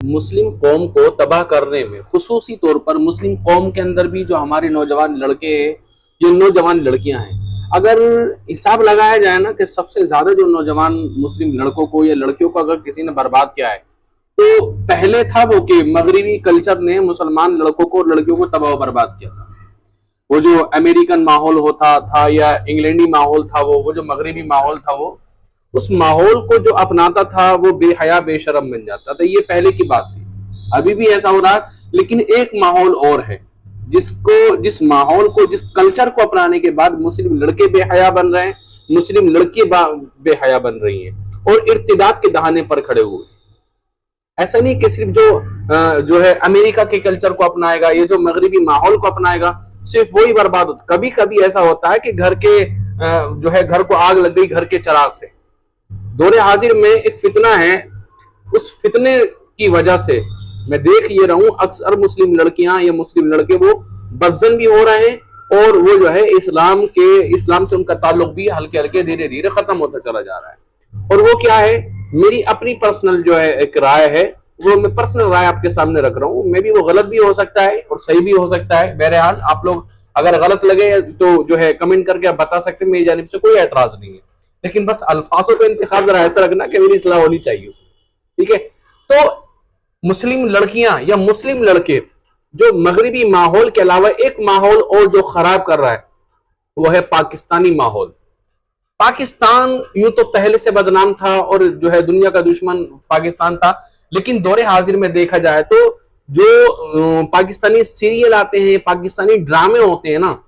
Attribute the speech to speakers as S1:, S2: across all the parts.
S1: मुस्लिम कौम को तबाह करने में, खुसूसी तौर पर मुस्लिम कौम के अंदर भी जो हमारे नौजवान लड़के हैं, ये नौजवान लड़कियां हैं, अगर हिसाब लगाया जाए ना कि सबसे ज्यादा जो नौजवान मुस्लिम लड़कों को या लड़कियों को अगर किसी ने बर्बाद किया है, तो पहले था वो कि मगरबी कल्चर ने मुसलमान लड़कों को और लड़कियों को तबाह बर्बाद किया था। वो जो अमेरिकन माहौल होता था या इंग्लैंडी माहौल था, वो जो मगरबी माहौल था, वो उस माहौल को जो अपनाता था वो बेहया बेशरम बन जाता था। ये पहले की बात थी, अभी भी ऐसा हो रहा है, लेकिन एक माहौल और है जिस माहौल को, जिस कल्चर को अपनाने के बाद मुस्लिम लड़के बेहया बन रहे हैं, मुस्लिम लड़की बेहया बन रही हैं और इर्तिदाद के दहाने पर खड़े हुए। ऐसा नहीं कि सिर्फ जो है अमेरिका के कल्चर को अपनाएगा, ये जो मगरबी माहौल को अपनाएगा, सिर्फ वही बर्बाद होता। कभी कभी ऐसा होता है कि घर के जो है घर को आग लग गई घर के चिराग से। दौरे हाजिर में एक फितना है, उस फितने की वजह से मैं देख ये रहा हूं अक्सर मुस्लिम लड़कियां या मुस्लिम लड़के वो बदजन भी हो रहे हैं और वो जो है इस्लाम से उनका ताल्लुक भी हल्के हल्के धीरे धीरे खत्म होता चला जा रहा है। और वो क्या है, मेरी अपनी पर्सनल जो है एक राय है, वो मैं पर्सनल राय आपके सामने रख रहा हूँ। मे भी वो गलत भी हो सकता है और सही भी हो सकता है। बहरहाल आप लोग अगर गलत लगे तो जो है कमेंट करके आप बता सकते हैं, मेरी जानिब से कोई एतराज नहीं है, लेकिन बस अल्फाजों का इंतखाब जरा ऐसा रखना कि मेरी इस्लाह होनी चाहिए उसमें, ठीक है। तो मुस्लिम लड़कियां या मुस्लिम लड़के जो मगरबी माहौल के अलावा एक माहौल और जो खराब कर रहा है वो है पाकिस्तानी माहौल। पाकिस्तान यूं तो पहले से बदनाम था और जो है दुनिया का दुश्मन पाकिस्तान था, लेकिन दौरे हाजिर में देखा जाए तो जो पाकिस्तानी सीरियल आते हैं, पाकिस्तानी ड्रामे होते हैं ना,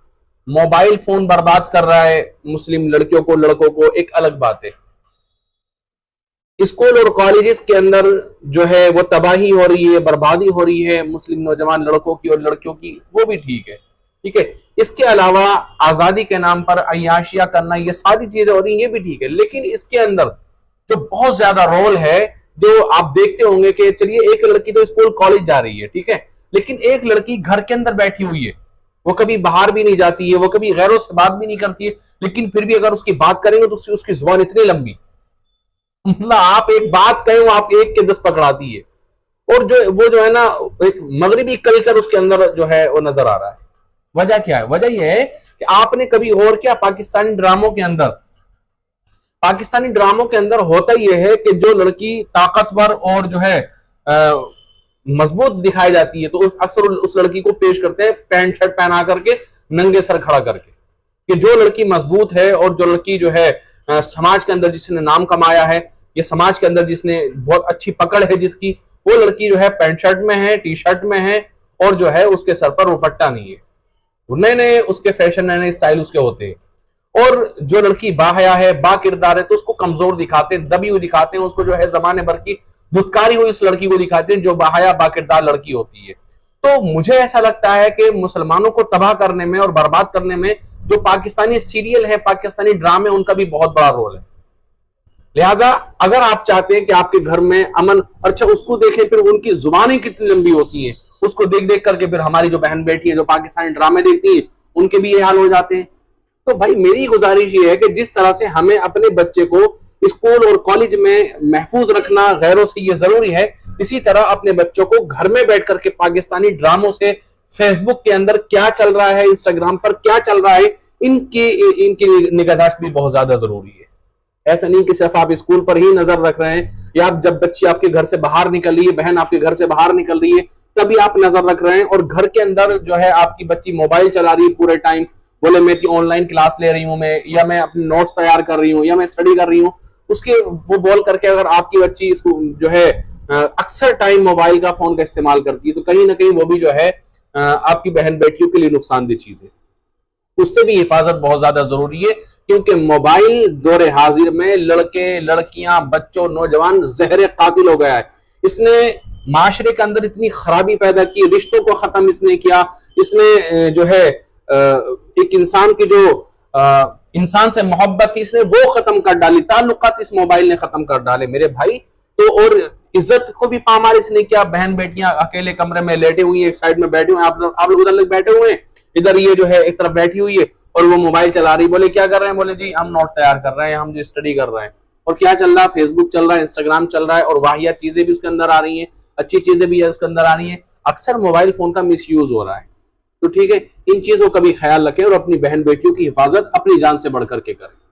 S1: मोबाइल फोन बर्बाद कर रहा है मुस्लिम लड़कियों को, लड़कों को, एक अलग बात है। स्कूल और कॉलेजेस के अंदर जो है वो तबाही हो रही है, बर्बादी हो रही है मुस्लिम नौजवान लड़कों की और लड़कियों की, वो भी ठीक है, ठीक है। इसके अलावा आजादी के नाम पर अय्याशियां करना, ये सारी चीजें हो रही है, ये भी ठीक है। लेकिन इसके अंदर जो बहुत ज्यादा रोल है, जो आप देखते होंगे कि चलिए एक लड़की तो स्कूल कॉलेज जा रही है, ठीक है, लेकिन एक लड़की घर के अंदर बैठी हुई है, वो कभी बाहर भी नहीं जाती है, वो कभी गैरों से बात भी नहीं करती है, लेकिन फिर भी अगर उसकी बात करेंगे तो उसकी जुबान इतनी लंबी, मतलब आप एक बात कहें वो आप एक के 10 पकड़ाती है। और वो जो है ना एक मगरबी कल्चर उसके अंदर जो है वो नजर आ रहा है। वजह क्या है? वजह यह है कि आपने कभी और क्या, पाकिस्तानी ड्रामों के अंदर होता यह है कि जो लड़की ताकतवर और जो है मजबूत दिखाई जाती है तो अक्सर उस लड़की को पेश करते हैं पैंट शर्ट पहना करके, नंगे सर खड़ा करके, कि जो लड़की मजबूत है और जो लड़की जो है समाज के अंदर जिसने नाम कमाया है, ये समाज के अंदर जिसने बहुत अच्छी पकड़ है जिसकी, वो लड़की जो है पैंट शर्ट में है, टी शर्ट में है और जो है उसके सर पर दुपट्टा नहीं है। नए नए उसके फैशन, नए नए स्टाइल उसके होते हैं। और जो लड़की बाहया है, बा किरदार है, तो उसको कमजोर दिखाते हैं, दबी हुई दिखाते हैं, उसको जो है जमाने भर की धुतकारी हुई उस लड़की को दिखाते हैं जो बाहया बा किरदार लड़की होती है। तो मुझे ऐसा लगता है कि मुसलमानों को तबाह करने में और बर्बाद करने में जो पाकिस्तानी सीरियल है, पाकिस्तानी ड्रामे, उनका भी बहुत बड़ा रोल है। लिहाजा अगर आप चाहते हैं कि आपके घर में अमन, अच्छा उसको देखें फिर उनकी जुबानें कितनी लंबी होती हैं, उसको देख देख करके फिर हमारी जो बहन बेटी है जो पाकिस्तानी ड्रामे देखती है उनके भी ये हाल हो जाते हैं। तो भाई मेरी गुजारिश ये है कि जिस तरह से हमें अपने बच्चे को स्कूल और कॉलेज में महफूज रखना गैरों से ये जरूरी है, इसी तरह अपने बच्चों को घर में बैठ करके पाकिस्तानी ड्रामों से, फेसबुक के अंदर क्या चल रहा है, इंस्टाग्राम पर क्या चल रहा है, इनकी निगहदाश्त भी बहुत ज्यादा जरूरी है। ऐसा नहीं कि सिर्फ आप स्कूल पर ही नजर रख रहे हैं या आप जब बच्ची आपके घर से बाहर निकल रही है, बहन आपके घर से बाहर निकल रही है, तभी आप नजर रख रहे हैं और घर के अंदर जो है आपकी बच्ची मोबाइल चला रही है पूरे टाइम, बोले मैं ऑनलाइन क्लास ले रही हूँ, मैं या मैं अपने नोट्स तैयार कर रही हूँ या मैं स्टडी कर रही हूँ, उसके वो बोल करके अगर आपकी बच्ची इसको जो है अक्सर टाइम मोबाइल का, फोन का इस्तेमाल करती है, तो कहीं ना कहीं वो भी जो है आपकी बहन बेटियों के लिए नुकसानदेह चीज है। उससे भी हिफाजत बहुत ज्यादा जरूरी है, क्योंकि मोबाइल दौरे हाजिर में लड़के, लड़कियां, बच्चों, नौजवान जहर कातिल हो गया है। इसने माशरे के अंदर इतनी खराबी पैदा की, रिश्तों को खत्म इसने किया, इसने जो है एक इंसान की जो इंसान से मोहब्बत थी इसने वो खत्म कर डाली, ताल्लुकात इस मोबाइल ने खत्म कर डाले मेरे भाई। तो और इज्जत को भी पामार इसने किया। बहन बेटियां अकेले कमरे में लेटे हुई, एक साइड में बैठे हुए, आप लोग उधर बैठे हुए हैं, इधर ये जो है एक तरफ बैठी हुई है और वो मोबाइल चला रही। बोले क्या कर रहे हैं? बोले जी हम नोट तैयार कर रहे हैं, हम जो स्टडी कर रहे हैं। और क्या चल रहा है? फेसबुक चल रहा है, इंस्टाग्राम चल रहा है और वाहियात चीजें भी उसके अंदर आ रही हैं। अच्छी चीजें भी है उसके अंदर आ रही है। अक्सर मोबाइल फोन का मिसयूज हो रहा है, तो ठीक है, इन चीजों का भी ख्याल रखें और अपनी बहन बेटियों की हिफाजत अपनी जान से बढ़ करके करें।